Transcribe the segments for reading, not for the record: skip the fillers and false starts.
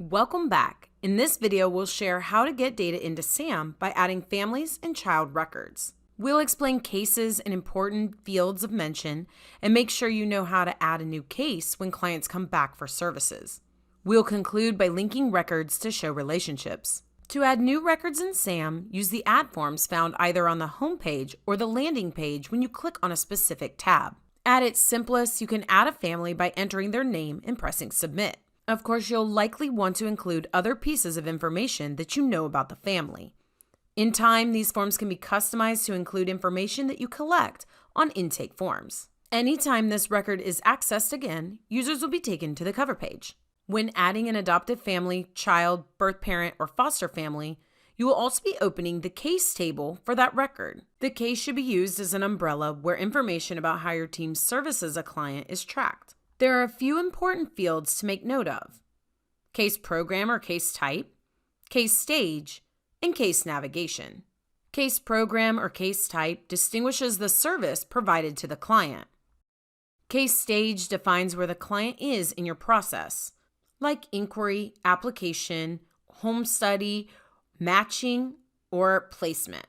Welcome back. In this video, we'll share how to get data into SAM by adding families and child records. We'll explain cases and important fields of mention and make sure you know how to add a new case when clients come back for services. We'll conclude by linking records to show relationships. To add new records in SAM, use the Add forms found either on the home page or the landing page when you click on a specific tab. At its simplest, you can add a family by entering their name and pressing Submit. Of course, you'll likely want to include other pieces of information that you know about the family. In time, these forms can be customized to include information that you collect on intake forms. Anytime this record is accessed again, users will be taken to the cover page. When adding an adoptive family, child, birth parent, or foster family, you will also be opening the case table for that record. The case should be used as an umbrella where information about how your team services a client is tracked. There are a few important fields to make note of: case program or case type, case stage, and case navigation. Case program or case type distinguishes the service provided to the client. Case stage defines where the client is in your process, like inquiry, application, home study, matching, or placement.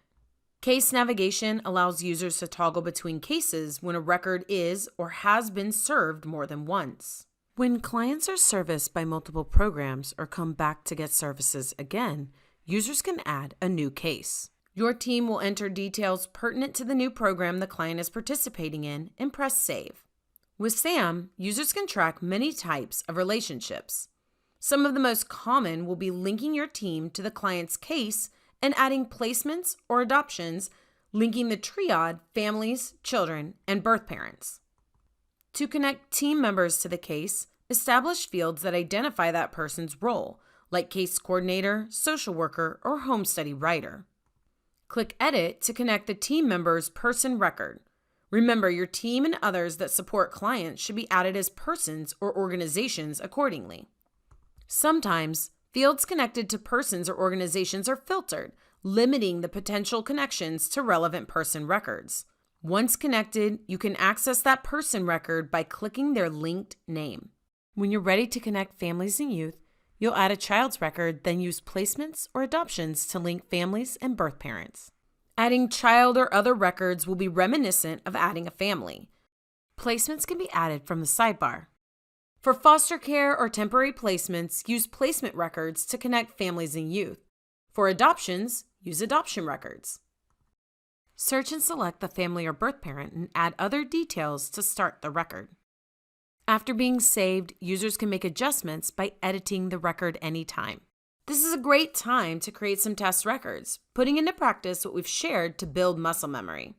Case navigation allows users to toggle between cases when a record is or has been served more than once. When clients are serviced by multiple programs or come back to get services again, users can add a new case. Your team will enter details pertinent to the new program the client is participating in and press Save. With SAM, users can track many types of relationships. Some of the most common will be linking your team to the client's case and adding placements or adoptions, linking the triad families, children, and birth parents. To connect team members to the case, establish fields that identify that person's role, like case coordinator, social worker, or home study writer. Click Edit to connect the team member's person record. Remember, your team and others that support clients should be added as persons or organizations accordingly. Sometimes, fields connected to persons or organizations are filtered, limiting the potential connections to relevant person records. Once connected, you can access that person record by clicking their linked name. When you're ready to connect families and youth, you'll add a child's record, then use placements or adoptions to link families and birth parents. Adding child or other records will be reminiscent of adding a family. Placements can be added from the sidebar. For foster care or temporary placements, use placement records to connect families and youth. For adoptions, use adoption records. Search and select the family or birth parent and add other details to start the record. After being saved, users can make adjustments by editing the record anytime. This is a great time to create some test records, putting into practice what we've shared to build muscle memory.